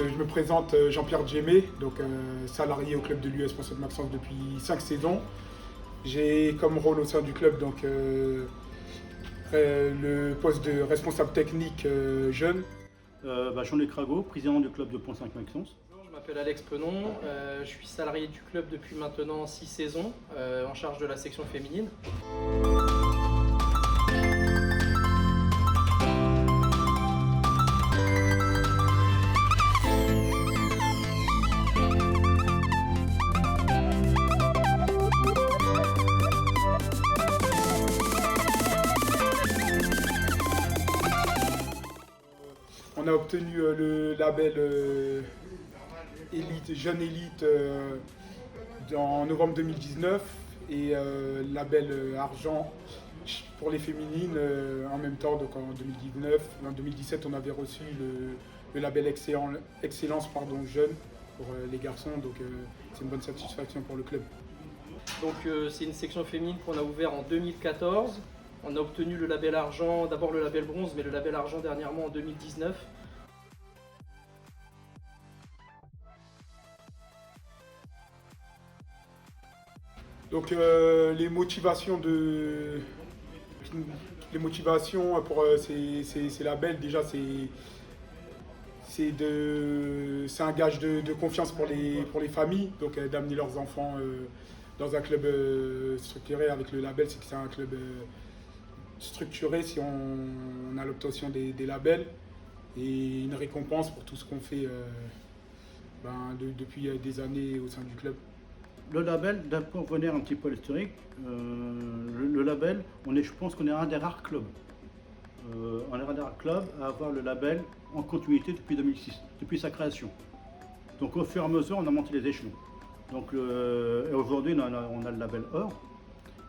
Je me présente Jean-Pierre Djemé, donc salarié au club de l'US Pont-Sainte-Maxence depuis 5 saisons. J'ai comme rôle au sein du club donc, le poste de responsable technique jeune. Jean-Luc Rago, président du club de Pont-Sainte-Maxence. Je m'appelle Alex Penon, je suis salarié du club depuis maintenant 6 saisons, en charge de la section féminine. On a obtenu le label Elite, Jeune Élite en novembre 2019 et label Argent pour les féminines en même temps, donc en 2019. En 2017, on avait reçu le label Excellence Jeune pour les garçons, donc c'est une bonne satisfaction pour le club. Donc c'est une section féminine qu'on a ouvert en 2014. On a obtenu le label argent, d'abord le label bronze, mais le label argent dernièrement en 2019. Donc les motivations pour ces labels, déjà c'est un gage de confiance pour les familles, donc d'amener leurs enfants dans un club structuré avec le label, c'est que c'est un club structuré si on a l'obtention des labels et une récompense pour tout ce qu'on fait depuis des années au sein du club. Le label, pour revenir un petit peu à l'historique, le label, je pense qu'on est un des rares clubs. On est un des rares clubs à avoir le label en continuité depuis 2006, depuis sa création. Donc au fur et à mesure, on a monté les échelons. Donc et aujourd'hui, on a le label or.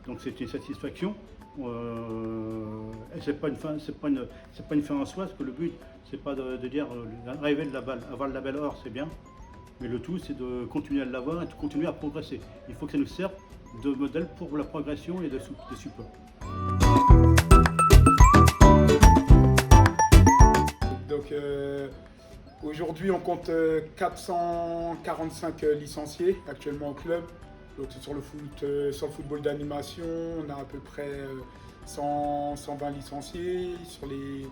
Donc c'est une satisfaction. Et c'est pas une fin en soi, parce que le but, c'est pas de dire arriver avoir le label or, c'est bien. Mais le tout, c'est de continuer à l'avoir et de continuer à progresser. Il faut que ça nous serve de modèle pour la progression et de support. Donc aujourd'hui, on compte 445 licenciés actuellement au club. Donc sur le football d'animation, on a à peu près 120 licenciés. Sur les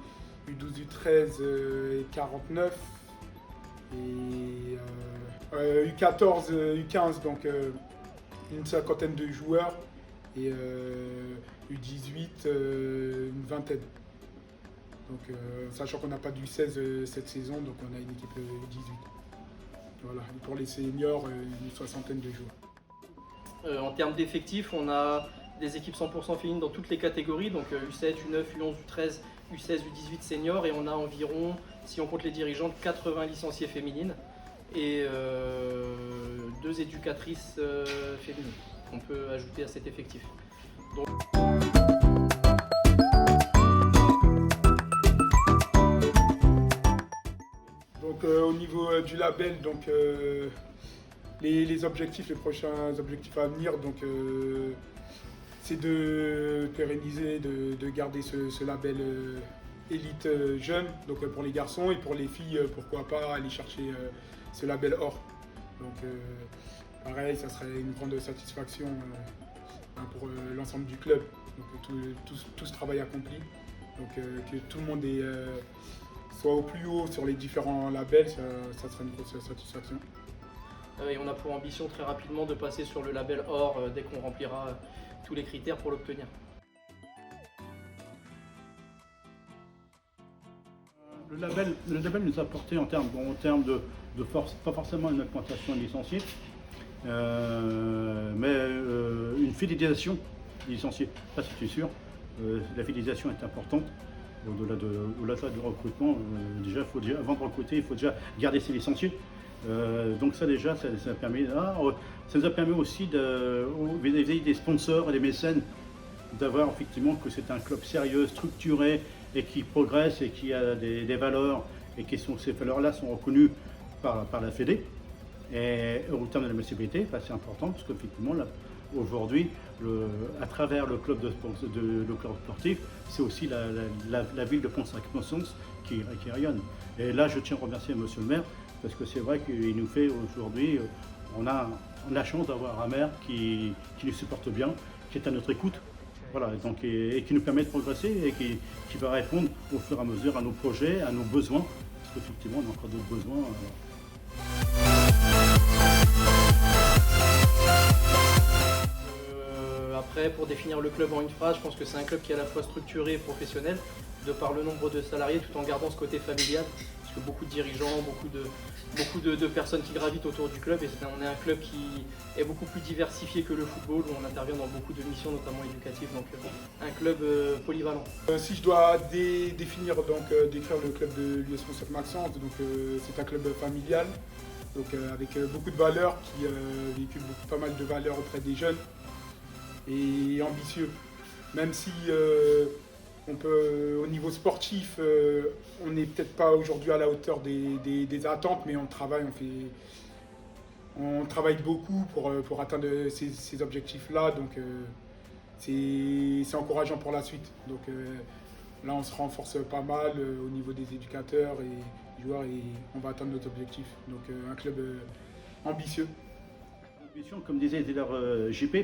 U12, U13, 49. Et U14, U15, donc une cinquantaine de joueurs, et U18, une vingtaine. Donc, sachant qu'on n'a pas du 16 cette saison, donc on a une équipe U18. Voilà. Et pour les seniors, une soixantaine de joueurs. En termes d'effectifs, on a des équipes 100% féminines dans toutes les catégories, donc U7, U9, U11, U13, U16, U18 seniors, et on a environ, si on compte les dirigeantes, 80 licenciés féminines et 2 éducatrices féminines qu'on peut ajouter à cet effectif. Donc au niveau du label, donc les objectifs, les prochains objectifs à venir, donc c'est de pérenniser, de garder ce label élite jeune, donc pour les garçons, et pour les filles, pourquoi pas aller chercher ce label or. Donc pareil, ça serait une grande satisfaction pour l'ensemble du club, donc tout ce travail accompli. Donc que tout le monde soit au plus haut sur les différents labels, ça serait une grosse satisfaction. Et on a pour ambition très rapidement de passer sur le label or dès qu'on remplira tous les critères pour l'obtenir. Le label nous a apporté en termes de force, pas forcément une augmentation de licenciés, mais une fidélisation des licenciés. Ça c'est sûr, la fidélisation est importante. Au-delà du recrutement, avant de recruter, il faut déjà garder ses licenciés. Donc ça déjà, ça nous a permis aussi vis-à-vis des sponsors et des mécènes d'avoir effectivement que c'est un club sérieux, structuré et qui progresse et qui a des valeurs et ces valeurs-là sont reconnues par la Fédé. Et au terme de la municipalité, c'est important parce qu'effectivement aujourd'hui, à travers le club sportif, c'est aussi la ville de Pont-Saint-Maxence qui rayonne. Et là, je tiens à remercier Monsieur le maire parce que c'est vrai qu'il nous fait aujourd'hui, on a la chance d'avoir un maire qui nous supporte bien, qui est à notre écoute, voilà, donc, et qui nous permet de progresser et qui va répondre au fur et à mesure à nos projets, à nos besoins, parce qu'effectivement, on a encore d'autres besoins. Après, pour définir le club en une phrase, je pense que c'est un club qui est à la fois structuré et professionnel, de par le nombre de salariés, tout en gardant ce côté familial, parce que beaucoup de dirigeants, beaucoup de personnes qui gravitent autour du club, et on est un club qui est beaucoup plus diversifié que le football, où on intervient dans beaucoup de missions, notamment éducatives, donc un club polyvalent. Si je dois décrire le club de l'US Pont-Saint-Maxence, donc c'est un club familial, donc avec beaucoup de valeurs, qui véhicule pas mal de valeurs auprès des jeunes, et ambitieux. Même si on peut, au niveau sportif, on n'est peut-être pas aujourd'hui à la hauteur des attentes, mais on travaille beaucoup pour atteindre ces objectifs-là, donc c'est encourageant pour la suite. Donc là, on se renforce pas mal au niveau des éducateurs et des joueurs, et on va atteindre notre objectif. Donc un club ambitieux. Comme disait JP,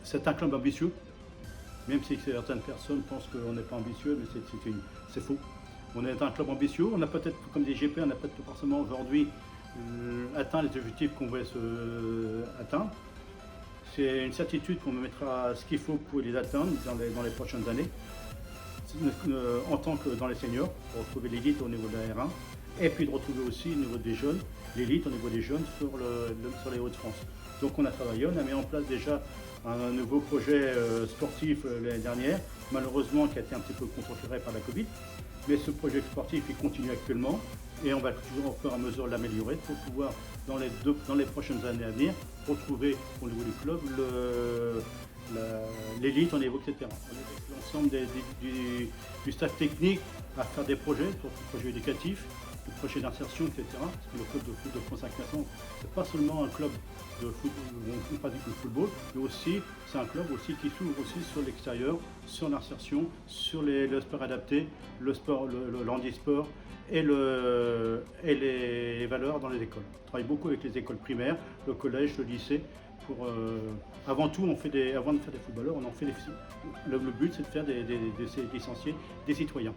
c'est un club ambitieux, même si certaines personnes pensent qu'on n'est pas ambitieux, mais c'est faux. On est un club ambitieux, on a peut-être, comme dit GP, on n'a peut-être pas forcément aujourd'hui atteint les objectifs qu'on voulait atteindre. C'est une certitude qu'on mettra ce qu'il faut pour les atteindre dans les prochaines années, en tant que dans les seniors, pour retrouver l'élite au niveau de la R1, et puis de retrouver aussi au niveau des jeunes, l'élite au niveau des jeunes sur les Hauts-de-France. Donc on a travaillé, on a mis en place déjà un nouveau projet sportif l'année dernière, malheureusement qui a été un petit peu contreféré par la Covid. Mais ce projet sportif il continue actuellement et on va toujours au fur et à mesure l'améliorer pour pouvoir dans les prochaines années à venir retrouver au niveau du club l'élite au niveau, etc. L'ensemble du staff technique à faire des projets éducatifs, des projets d'insertion, etc. Parce que le club de foot de Pont-Saint-Maxence, c'est pas seulement un club de foot où on pratique le football, mais aussi c'est un club aussi qui s'ouvre aussi sur l'extérieur, sur l'insertion, sur le sport adapté, le handisport et les valeurs dans les écoles. On travaille beaucoup avec les écoles primaires, le collège, le lycée. Avant tout, avant de faire des footballeurs, on en fait le but c'est de faire des licenciés, des citoyens.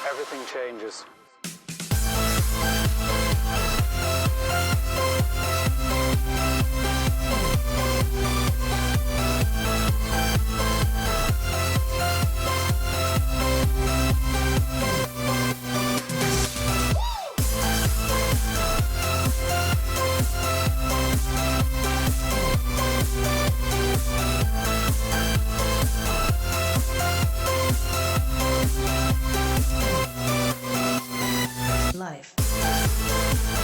Everything changes. Thank